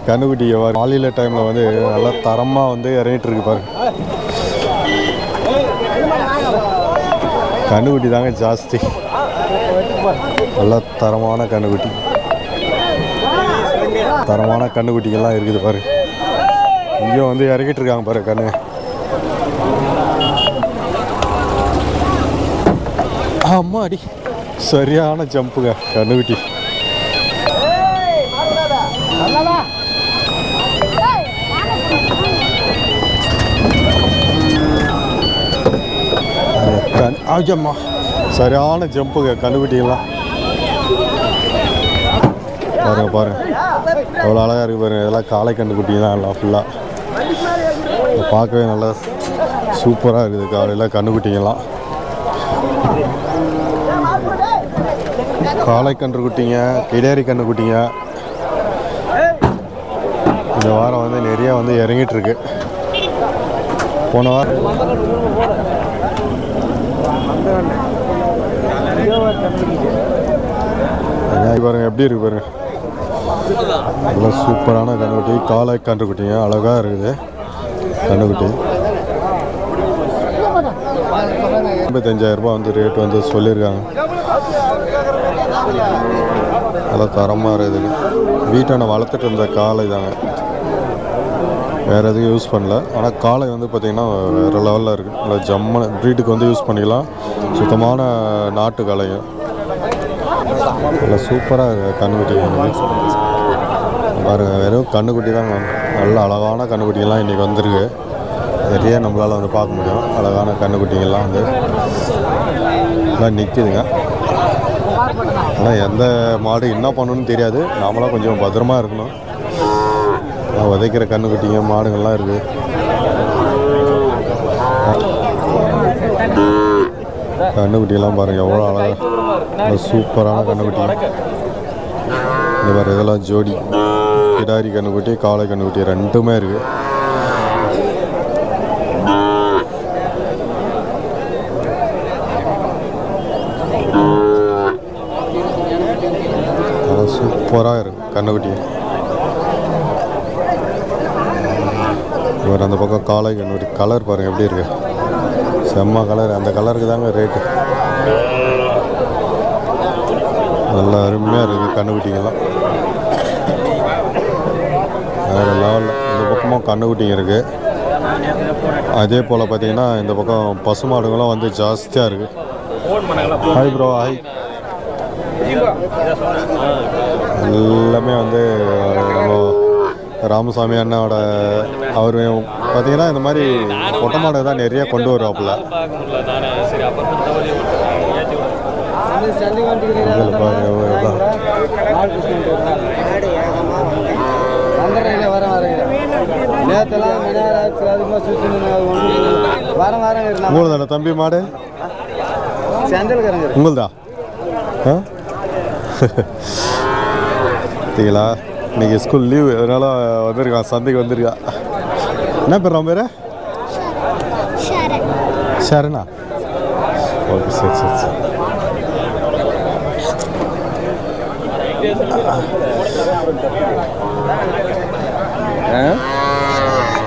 கண்ணுக்குட்டி காலையில் டைமில் வந்து நல்லா தரமாக வந்து இறங்கிட்டு இருக்கு பாருங்க. கண்ணுக்குட்டி தாங்க ஜாஸ்தி, நல்லா தரமான கண்ணுக்குட்டி, தரமான கண்ணுக்குட்டிகள்லாம் இருக்குது பாருங்க. இங்கேயும் வந்து இறக்கிட்டு இருக்காங்க பாருங்க கண்ணு. அம்மா அடி, சரியான ஜம்புங்க கண்ணுக்குட்டி. ஆஜம்மா, சரியான ஜம்புங்க கண்ணுக்குட்டிகள்லாம் பாருங்க பாருங்க, எவ்வளோ அழகாக இருக்குது பாருங்க. இதெல்லாம் காளை கண்ணுக்குட்டி தான் எல்லாம் ஃபுல்லாக பார்க்கவே நல்லா சூப்பராக இருக்குது. காலையில் கண்ணுக்குட்டிங்கெல்லாம் காளை கன்றுக்குட்டிங்க, கிடேரி கன்றுக்குட்டிங்க இந்த வாரம் வந்து நிறையா வந்து இறங்கிட்டு இருக்கு. போன வாரம் பாருங்க எப்படி இருக்கு பாருங்க, நல்லா சூப்பரான கன்றுக்குட்டி, காளை கன்றுக்குட்டிங்க அழகாக இருக்குது கன்றுக்குட்டி. 55,000 ரூபா வந்து ரேட் வந்து சொல்லியிருக்காங்க. நல்லா தரமாக இருக்குது. வீட்டான வளர்த்துட்டு இருந்த காளை தாங்க, வேறு எதுவும் யூஸ் பண்ணல. ஆனால் காளை வந்து பார்த்திங்கன்னா வேறு லெவலில் இருக்குது. நல்லா ஜம்மன் ப்ரீட்டுக்கு வந்து யூஸ் பண்ணிக்கலாம். சுத்தமான நாட்டு காளைங்க, நல்லா சூப்பராக இருக்குது கண்ணுக்குட்டி. பாருங்கள், வெறும் கண்ணுக்குட்டி தாங்க, நல்ல அழகான கண்ணுக்குட்டிங்கெல்லாம் இன்றைக்கி வந்திருக்கு. நிறைய நம்மளால் வந்து பார்க்க முடியும். அழகான கண்ணுக்குட்டிங்கெல்லாம் வந்து எல்லாம் நிற்கிதுங்க. ஆனால் எந்த மாடு என்ன பண்ணணும்னு தெரியாது, நாமளாம் கொஞ்சம் பத்திரமா இருக்கணும். உதைக்கிற கண்ணுக்குட்டிங்க மாடுங்கள்லாம் இருக்குது. கண்ணுக்குட்டியெல்லாம் பாருங்கள் எவ்வளோ அழகாக சூப்பரான கண்ணுக்குட்டி. இந்த மாதிரி இதெல்லாம் ஜோடி கிடாரி கண்ணுக்குட்டி, காளை கண்ணுக்குட்டி ரெண்டுமே இருக்குது. சூப்பராக இருக்குது கண்ணுக்குட்டி. இவர் அந்த பக்கம் காளை கண்ணுக்குட்டி கலர் பாருங்கள் எப்படி இருக்குது, செம்ம கலர். அந்த கலருக்கு தாங்க ரேட்டு. நல்லா அருமையாக இருக்குது கண்ணுக்குட்டிங்கெல்லாம், வேறு லெவலில். இந்த பக்கமும் கண்ணுக்குட்டிங்க இருக்குது. அதே போல் பார்த்திங்கன்னா இந்த பக்கம் பசுமாடுங்களும் வந்து ஜாஸ்தியாக இருக்குது. Hi bro, hi. எல்லாமே வந்து நம்ம ராமசாமி அண்ணாவோட அவர் பார்த்தீங்கன்னா இந்த மாதிரி பொட்டை மாடு தான் நிறைய கொண்டு வருவாப்புல. உங்களுதான தம்பி மாடு? உங்களுதா? பார்த்தீங்களா, இன்றைக்கி ஸ்கூல் லீவு, அதனால் வந்திருக்கான், சந்தைக்கு வந்திருக்கான். என்ன பேர் அவன் பேர்? ஷரணா. ஓகே, சரி சரி சரி.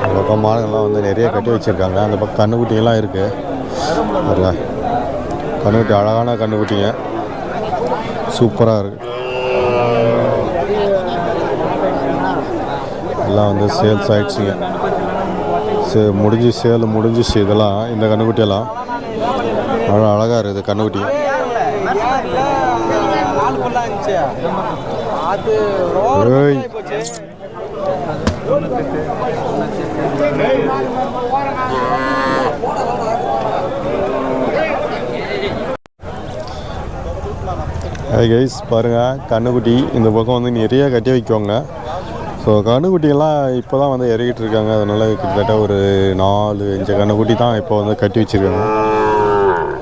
அந்த பக்கம் மாடுகள்லாம் வந்து நிறைய கட்டி வச்சுருக்காங்க. அந்த பக்கம் கண்ணுக்குட்டிங்கெல்லாம் இருக்குது. கண்ணுக்குட்டி அழகான கண்ணுக்குட்டிங்க, சூப்பராக இருக்குது. எல்லாம் வந்து சேல்ஸ் ஆகிடுச்சிங்க. சேல் முடிஞ்சிச்சு. இதெல்லாம் இந்த கண்ணுக்குட்டியெல்லாம் அவ்வளோ அழகாக இருக்குது கண்ணுக்குட்டி. ஹாய் கைஸ், பாருங்கள் கண்ணுக்குட்டி இந்த பக்கம் வந்து நிறைய கட்டி வைக்குவாங்க. ஸோ கண்ணுக்குட்டியெல்லாம் இப்போ தான் வந்து இறக்கிட்டு இருக்காங்க. அதனால் கிட்டத்தட்ட ஒரு 4-5 கண்ணுக்குட்டி தான் இப்போ வந்து கட்டி வச்சுருக்காங்க.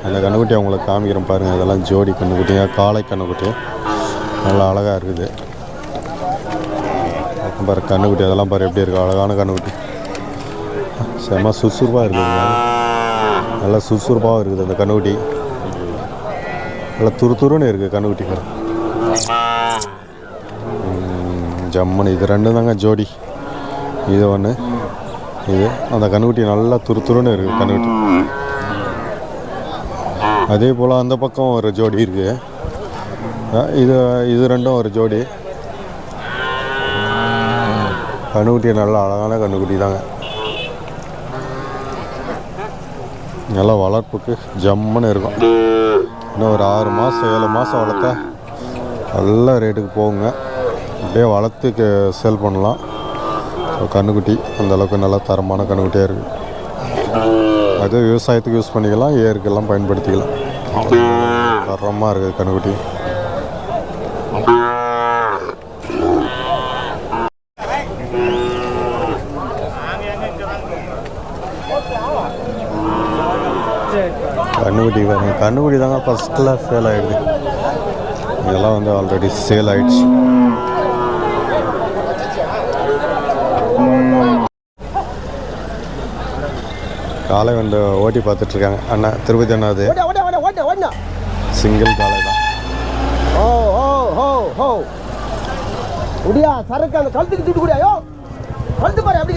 அந்த கண்ணுக்குட்டி அவங்களுக்கு காமிக்கிறேன் பாருங்கள். இதெல்லாம் ஜோடி கண்ணுக்குட்டிங்க, காளை கண்ணுக்குட்டி, நல்லா அழகாக இருக்குது பாரு. கண்ணுக்குட்டி அதெல்லாம் பாரு எப்படி இருக்குது, அழகான கண்ணுக்குட்டி, செம்ம சுறுசுறுப்பாக இருக்குதுங்க. நல்லா சுறுசுறுப்பாக இருக்குது அந்த கண்ணுக்குட்டி, நல்லா துருத்துருன்னு இருக்குது கண்ணுக்குட்டி. ஜம்முன்னு. இது ரெண்டும் தாங்க ஜோடி. இது ஒன்று, இது அந்த கண்ணுக்குட்டி நல்லா துருத்துருன்னு இருக்குது கண்ணுக்குட்டி. அதே போல் அந்த பக்கம் ஒரு ஜோடி இருக்குது. இது ரெண்டும் ஒரு ஜோடி. கண்ணுக்குட்டி நல்லா அழகான கண்ணுக்குட்டி தாங்க. நல்லா வளர்ப்புக்கு ஜம்முன்னு இருக்கும். இன்னும் ஒரு 6 மாதம் 7 மாதம் வளர்த்தா நல்ல ரேட்டுக்கு போகுங்க. அப்படியே வளர்த்து சேல் பண்ணலாம். ஸோ கண்ணுக்குட்டி அந்தளவுக்கு நல்லா தரமான கண்ணுக்குட்டியாக இருக்குது. அது விவசாயத்துக்கு யூஸ் பண்ணிக்கலாம், ஏருக்கெல்லாம் பயன்படுத்திக்கலாம். தரமாக இருக்குது கண்ணுக்குட்டி. கண்ணுக்குட்டி பாருங்க, கண்ணுக்குட்டி தாங்க ஃபஸ்ட்டில் சேல் ஆகிடுது. இதெல்லாம் வந்து ஆல்ரெடி சேல் ஆகிடுச்சு. காலை வந்து ஓட்டி பார்த்துட்ருக்காங்க அண்ணா. திருப்பதி அண்ணா அது சிங்கிள் காலை தான். ஓ ஓ ஹோ ஹோ முடியா சரக்கு அந்த கழுத்துக்கு தூட்டு கூடியா கழுத்து பாரு அப்படி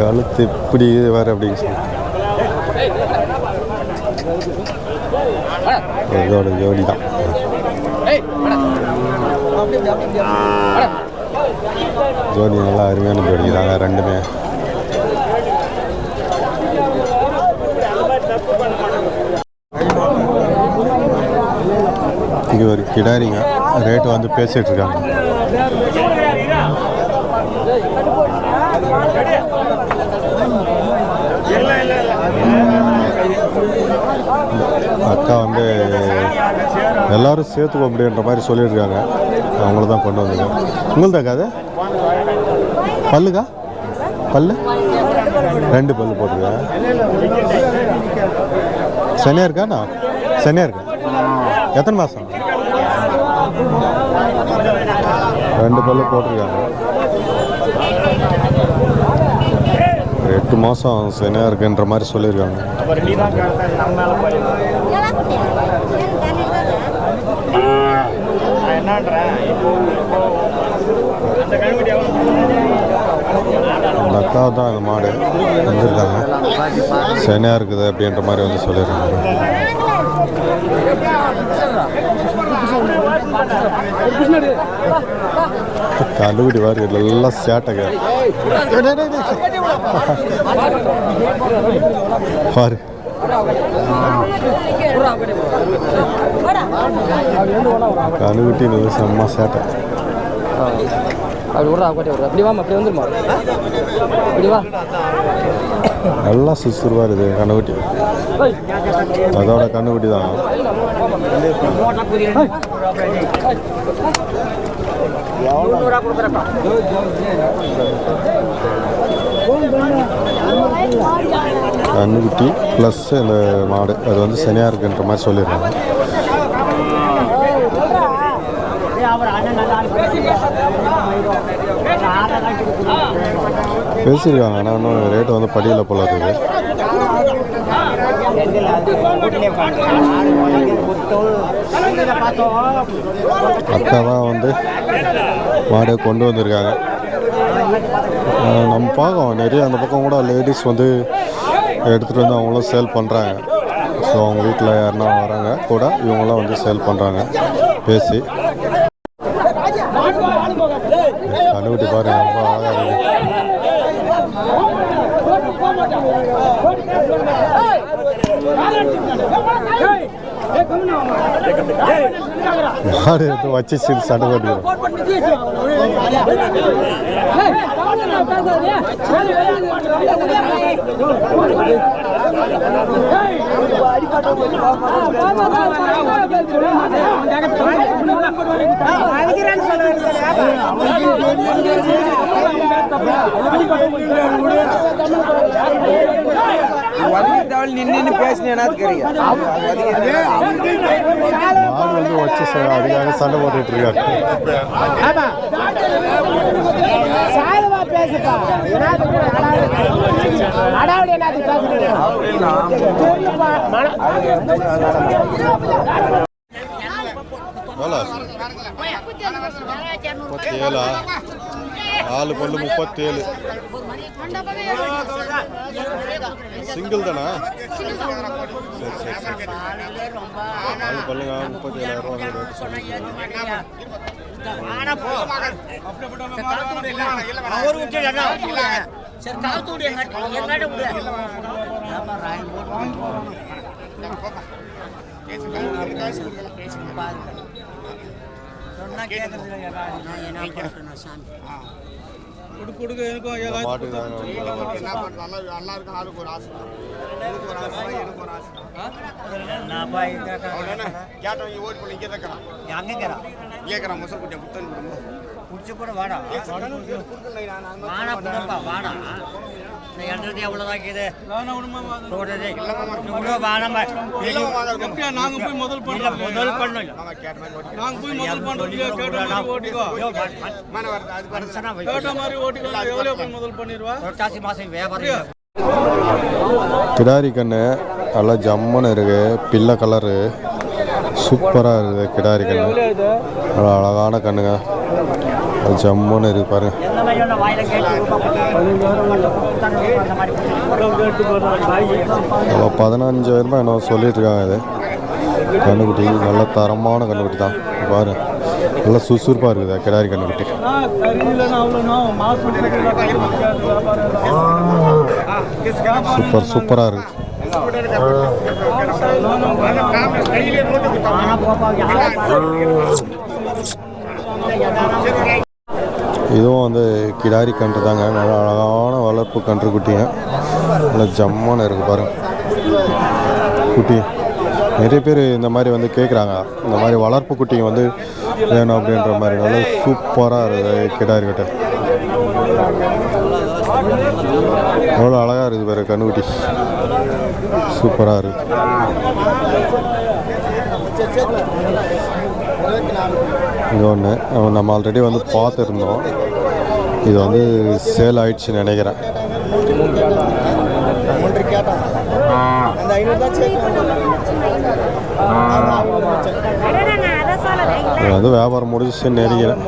கழுத்து இப்படி வேறு அப்படின்னு சொல்லி இதோட ஜோடி தான். ஜோடி நல்லா அருமையான ஜோடி தாங்க ரெண்டுமே. இங்கே ஒரு கிடாரிங்க ரேட்டு வந்து பேசிகிட்டு இருக்காங்க. அக்கா வந்து எல்லோரும் சேர்த்துக்கோ அப்படின்ற மாதிரி சொல்லியிருக்காங்க. அவங்கள தான் கொண்டு வந்தது. உங்களுதாக்கா அது பல்லுக்கா? பல்லு 2 பல்லு போட்டிருக்கேன். சனியாக இருக்காண்ணா? சனியாக இருக்கா? எத்தனை மாதம்? 2 பல்லு போட்டிருக்காங்க. 8 மாதம் சனியாக இருக்குன்ற மாதிரி சொல்லியிருக்காங்க. அந்த அக்கா தான் அந்த மாடு வந்துருக்காங்க. சனியாக இருக்குது அப்படின்ற மாதிரி வந்து சொல்லியிருக்காங்க. கண்டுபிடி பாரு எல்லாம் சேட்டைங்க பாரு. கண்டுபிடி நல்ல செம்ம சேட்டை. நல்லா சுசுறுவா இருக்குது கண்ணுக்குட்டி. அதோட கண்ணுக்குட்டி தான். கண்ணுக்குட்டி ப்ளஸ் இந்த மாடு அது வந்து சனியாக இருக்குன்ற மாதிரி சொல்லிடுறாங்க. பேசியிருக்காங்க. ஆனால் இன்னும் ரேட்டு வந்து படியில் போல இருக்குது. அக்கா தான் வந்து மாடை கொண்டு வந்திருக்காங்க. நம்ம பார்க்கோம் நிறைய அந்த பக்கம் கூட லேடிஸ் வந்து எடுத்துகிட்டு வந்து அவங்களும் சேல் பண்ணுறாங்க. ஸோ அவங்க வீட்டில் யாருன்னா வராங்க கூட இவங்களாம் வந்து சேல் பண்ணுறாங்க பேசி. கண்டுபிடி பாருங்க ரொம்ப அழகாக இருக்குது. மாடு எடுத்து வச்சு சண்டை போட்டுக்கிறோம். நின்று பேசினேன்னா மாடு வந்து வச்சு அதுக்காக சண்டை போட்டுட்டு இருக்காரு. பேசுப்பா. அடாவடி என்னத்துக்கு பேசுறீங்க? தெரியலப்பா. எவ்வளோ 37 4 பல்லு 37 சிங்கிள் தானா? சரி சரி சரி 4 பல்லுங்க 37,000 ரூபா ரேட்டு சொல்லியிருக்கீங்க. மாட்டுக்கு குடிச்சு கூட வாடா வாடா புடப்பா வாடா என்றது எவ்வளோதாக்குது நாங்க போய் முதல் கிடாரி கண்ணு நல்லா ஜம்முன்னு இருக்கு. பிள்ளை கலரு சூப்பராக இருக்குது. கிடாரி கண்ணு நல்லா அழகான கண்ணுங்க. அது ஜம்முன்னு இருக்கு பாருங்க. 15,000 என்ன சொல்லிட்டு இருக்காங்க. இது கண்ணுக்குட்டி நல்ல தரமான கண்ணுக்குட்டி தான் பாரு. நல்லா சுறுசுறுப்பாக இருக்குது கிடாரி கண்ணுக்குட்டி. சூப்பராக இருக்கு. இதுவும் வந்து கிடாரி கன்று தாங்க. நல்லா அழகான வளர்ப்பு கன்று குட்டிங்க. நல்லா ஜம்மான இருக்குது பாருங்க குட்டி. நிறைய பேர் இந்த மாதிரி வந்து கேட்குறாங்க. இந்த மாதிரி வளர்ப்பு குட்டிங்க வந்து வேணும் அப்படின்ற மாதிரி. நல்லா சூப்பராக இருக்குது கிடாரி கட்டை. எவ்வளோ அழகாக இருக்குது பாரு கண்ணுக்குட்டி. சூப்பராக இருக்குது. இது ஒன்று நம்ம ஆல்ரெடி வந்து பார்த்துருந்தோம். இது வந்து சேல் ஆயிடுச்சுன்னு நினைக்கிறேன். இது வந்து வியாபாரம் முடிஞ்சுன்னு நினைக்கிறேன்.